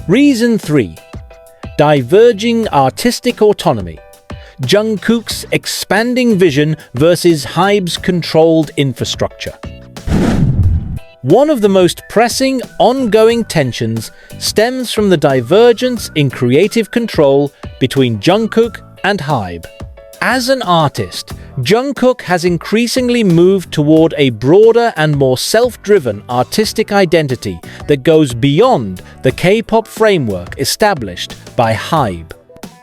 Reason 3. Diverging artistic autonomy. Jungkook's expanding vision versus HYBE's controlled infrastructure. One of the most pressing, ongoing tensions stems from the divergence in creative control between Jungkook and HYBE. As an artist, Jungkook has increasingly moved toward a broader and more self-driven artistic identity that goes beyond the K-pop framework established by HYBE.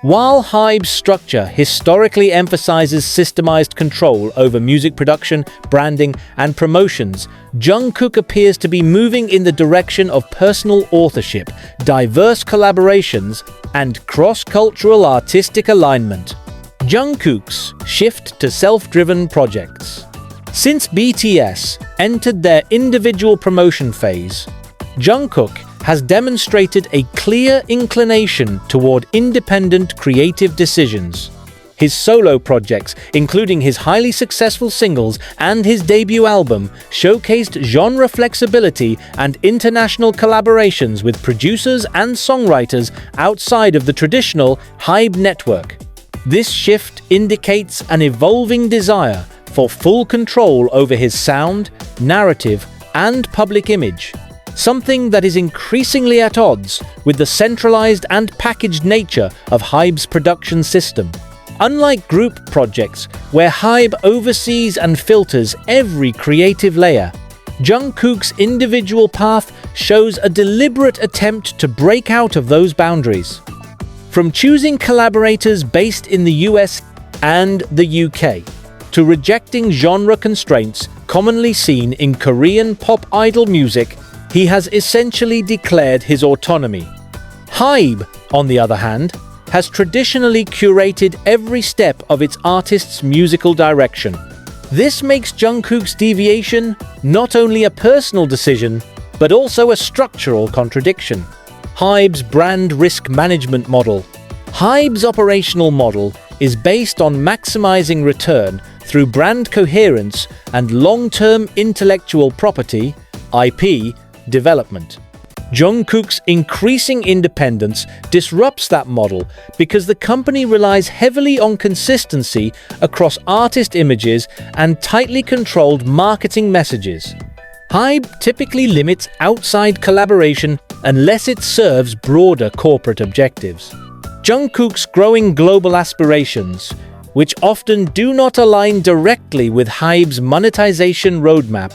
While HYBE's structure historically emphasizes systemized control over music production, branding, and promotions, Jungkook appears to be moving in the direction of personal authorship, diverse collaborations, and cross-cultural artistic alignment. Jungkook's shift to self-driven projects. Since BTS entered their individual promotion phase, Jungkook has demonstrated a clear inclination toward independent creative decisions. His solo projects, including his highly successful singles and his debut album, showcased genre flexibility and international collaborations with producers and songwriters outside of the traditional HYBE network. This shift indicates an evolving desire for full control over his sound, narrative, and public image, something that is increasingly at odds with the centralized and packaged nature of HYBE's production system. Unlike group projects, where HYBE oversees and filters every creative layer, Jungkook's individual path shows a deliberate attempt to break out of those boundaries. From choosing collaborators based in the US and the UK, to rejecting genre constraints commonly seen in Korean pop idol music, he has essentially declared his autonomy. HYBE, on the other hand, has traditionally curated every step of its artist's musical direction. This makes Jungkook's deviation not only a personal decision, but also a structural contradiction. HYBE's brand risk management model. HYBE's operational model is based on maximizing return through brand coherence and long-term intellectual property (IP) development. Jungkook's increasing independence disrupts that model because the company relies heavily on consistency across artist images and tightly controlled marketing messages. HYBE typically limits outside collaboration unless it serves broader corporate objectives. Jungkook's growing global aspirations, which often do not align directly with HYBE's monetization roadmap,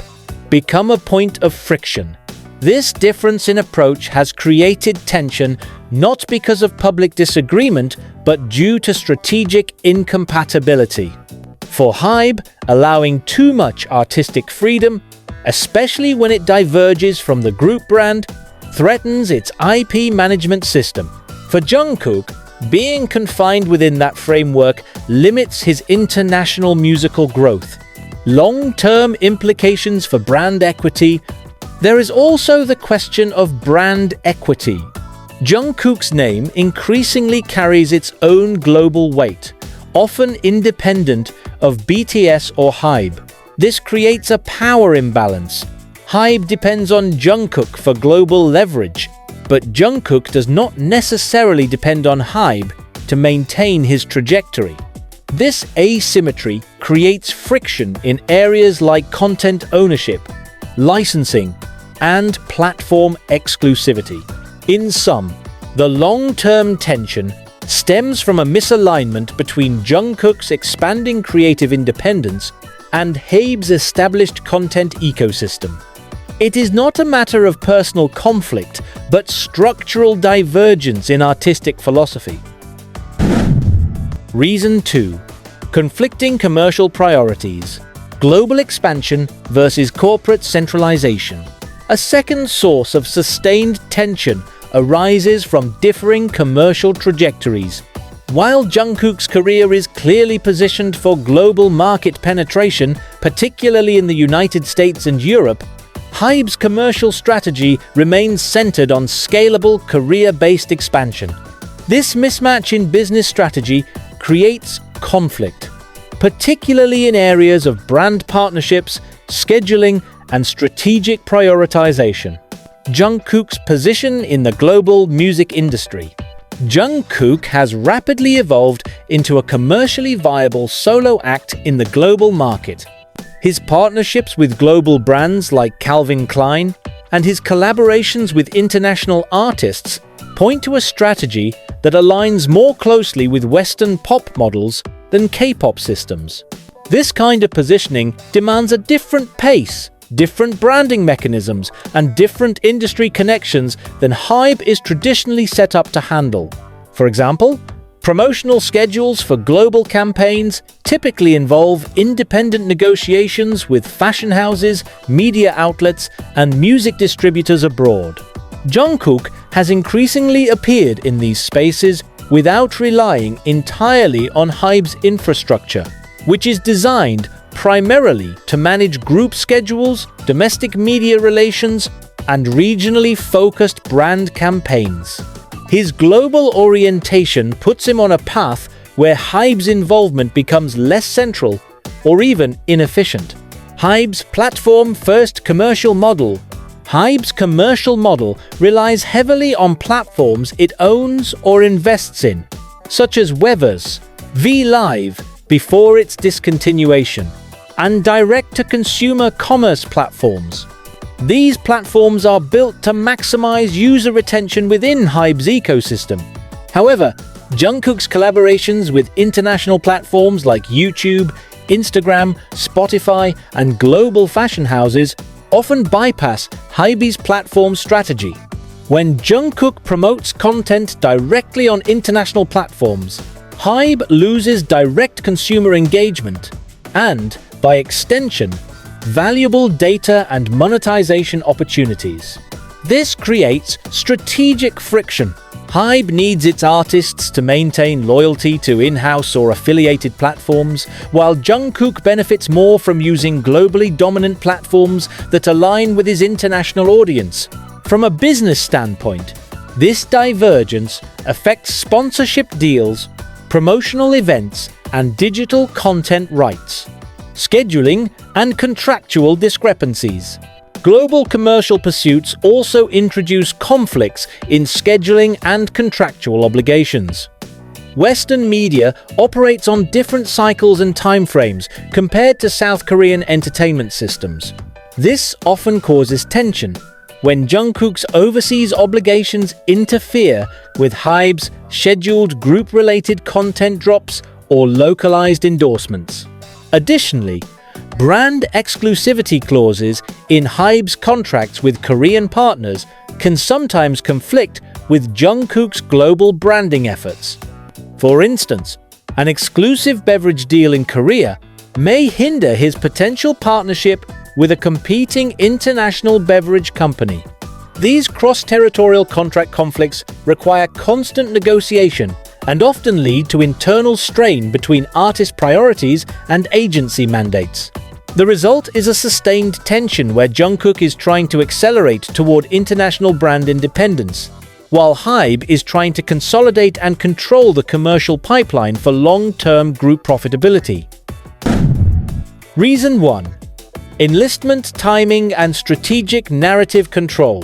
become a point of friction. This difference in approach has created tension not because of public disagreement, but due to strategic incompatibility. For HYBE, allowing too much artistic freedom, especially when it diverges from the group brand, threatens its IP management system. For Jungkook, being confined within that framework limits his international musical growth. Long-term implications for brand equity. There is also the question of brand equity. Jungkook's name increasingly carries its own global weight, often independent of BTS or HYBE. This creates a power imbalance. HYBE depends on Jungkook for global leverage, but Jungkook does not necessarily depend on HYBE to maintain his trajectory. This asymmetry creates friction in areas like content ownership, licensing, and platform exclusivity. In sum, the long-term tension stems from a misalignment between Jungkook's expanding creative independence and HYBE's established content ecosystem. It is not a matter of personal conflict, but structural divergence in artistic philosophy. Reason 2. Conflicting commercial priorities. Global expansion versus corporate centralization. A second source of sustained tension arises from differing commercial trajectories. While Jungkook's career is clearly positioned for global market penetration, particularly in the United States and Europe, HYBE's commercial strategy remains centered on scalable, career-based expansion. This mismatch in business strategy creates conflict, particularly in areas of brand partnerships, scheduling, and strategic prioritization. Jungkook's position in the global music industry. Jungkook has rapidly evolved into a commercially viable solo act in the global market. His partnerships with global brands like Calvin Klein and his collaborations with international artists point to a strategy that aligns more closely with Western pop models than K-pop systems. This kind of positioning demands a different pace, different branding mechanisms, and different industry connections than HYBE is traditionally set up to handle. For example, promotional schedules for global campaigns typically involve independent negotiations with fashion houses, media outlets, and music distributors abroad. Jungkook has increasingly appeared in these spaces without relying entirely on HYBE's infrastructure, which is designed primarily to manage group schedules, domestic media relations, and regionally focused brand campaigns. His global orientation puts him on a path where HYBE's involvement becomes less central or even inefficient. HYBE's platform-first commercial model. HYBE's commercial model relies heavily on platforms it owns or invests in, such as Weverse, V-Live before its discontinuation, and direct-to-consumer commerce platforms. These platforms are built to maximize user retention within HYBE's ecosystem. However, Jungkook's collaborations with international platforms like YouTube, Instagram, Spotify, and global fashion houses often bypass HYBE's platform strategy. When Jungkook promotes content directly on international platforms, HYBE loses direct consumer engagement and, by extension, valuable data and monetization opportunities. This creates strategic friction. HYBE needs its artists to maintain loyalty to in-house or affiliated platforms, while Jungkook benefits more from using globally dominant platforms that align with his international audience. From a business standpoint, this divergence affects sponsorship deals, promotional events, and digital content rights, scheduling, and contractual discrepancies. Global commercial pursuits also introduce conflicts in scheduling and contractual obligations. Western media operates on different cycles and timeframes compared to South Korean entertainment systems. This often causes tension when Jungkook's overseas obligations interfere with HYBE's scheduled group-related content drops or localized endorsements. Additionally, brand exclusivity clauses in HYBE's contracts with Korean partners can sometimes conflict with Jungkook's global branding efforts. For instance, an exclusive beverage deal in Korea may hinder his potential partnership with a competing international beverage company. These cross-territorial contract conflicts require constant negotiation and often lead to internal strain between artist priorities and agency mandates. The result is a sustained tension where Jungkook is trying to accelerate toward international brand independence, while HYBE is trying to consolidate and control the commercial pipeline for long-term group profitability. Reason 1. Enlistment timing and strategic narrative control.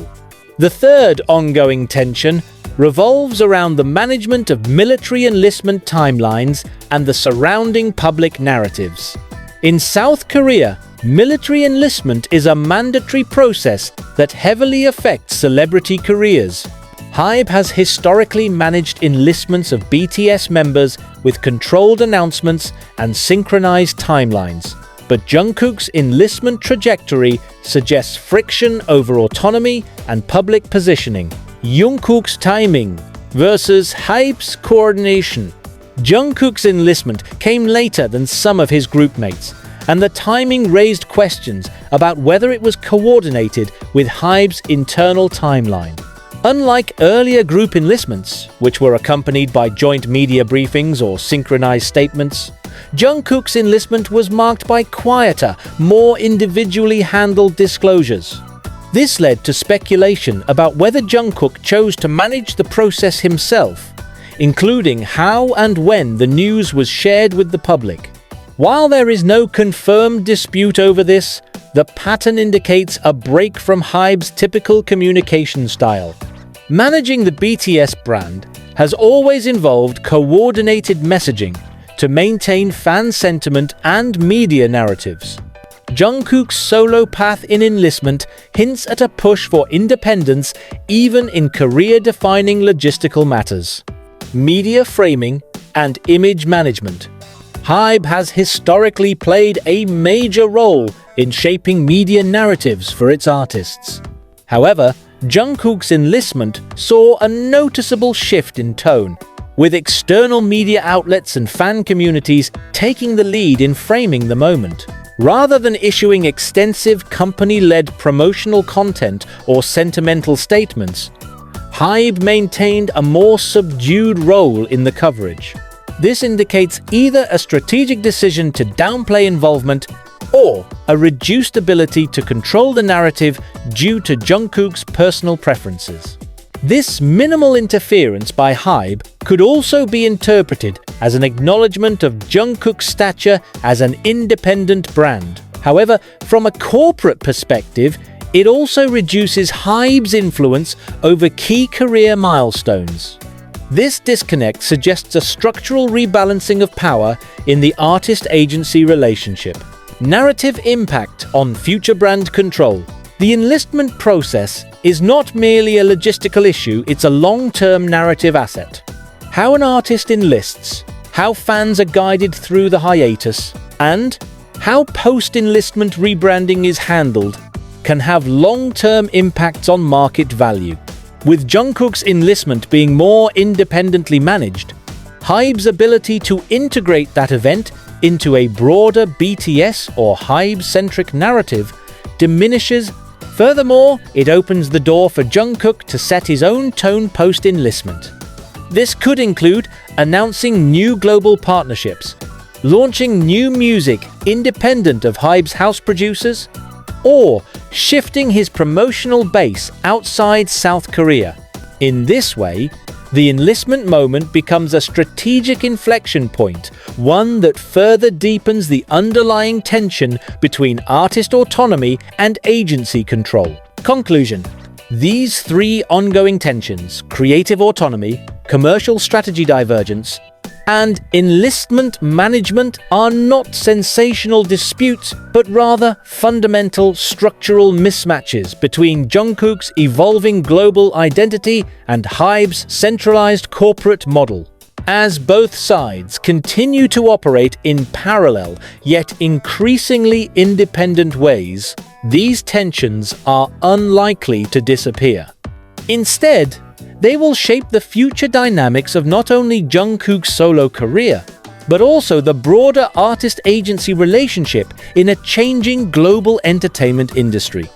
The third ongoing tension revolves around the management of military enlistment timelines and the surrounding public narratives. In South Korea, military enlistment is a mandatory process that heavily affects celebrity careers. HYBE has historically managed enlistments of BTS members with controlled announcements and synchronized timelines, but Jungkook's enlistment trajectory suggests friction over autonomy and public positioning. Jungkook's timing versus HYBE's coordination. Jungkook's enlistment came later than some of his groupmates, and the timing raised questions about whether it was coordinated with HYBE's internal timeline. Unlike earlier group enlistments, which were accompanied by joint media briefings or synchronized statements, Jungkook's enlistment was marked by quieter, more individually handled disclosures. This led to speculation about whether Jungkook chose to manage the process himself, including how and when the news was shared with the public. While there is no confirmed dispute over this, the pattern indicates a break from HYBE's typical communication style. Managing the BTS brand has always involved coordinated messaging to maintain fan sentiment and media narratives. Jungkook's solo path in Enlistment hints at a push for independence even in career-defining logistical matters. Media framing and image management. HYBE has historically played a major role in shaping media narratives for its artists. However, Jungkook's Enlistment saw a noticeable shift in tone, with external media outlets and fan communities taking the lead in framing the moment. Rather than issuing extensive company-led promotional content or sentimental statements, HYBE maintained a more subdued role in the coverage. This indicates either a strategic decision to downplay involvement or a reduced ability to control the narrative due to Jungkook's personal preferences. This minimal interference by HYBE could also be interpreted as an acknowledgement of Jungkook's stature as an independent brand. However, from a corporate perspective, it also reduces HYBE's influence over key career milestones. This disconnect suggests a structural rebalancing of power in the artist-agency relationship. Narrative impact on future brand control. The enlistment process is not merely a logistical issue, it's a long-term narrative asset. How an artist enlists, how fans are guided through the hiatus, and how post-enlistment rebranding is handled can have long-term impacts on market value. With Jungkook's Enlistment being more independently managed, HYBE's ability to integrate that event into a broader BTS or HYBE-centric narrative diminishes. Furthermore, it opens the door for Jungkook to set his own tone post-enlistment. This could include announcing new global partnerships, launching new music independent of HYBE's house producers, or shifting his promotional base outside South Korea. In this way, the enlistment moment becomes a strategic inflection point, one that further deepens the underlying tension between artist autonomy and agency control. Conclusion: these three ongoing tensions, creative autonomy, commercial strategy divergence, and enlistment management, are not sensational disputes, but rather fundamental structural mismatches between Jungkook's evolving global identity and HYBE's centralized corporate model. As both sides continue to operate in parallel yet increasingly independent ways, these tensions are unlikely to disappear. Instead, they will shape the future dynamics of not only Jungkook's solo career, but also the broader artist-agency relationship in a changing global entertainment industry.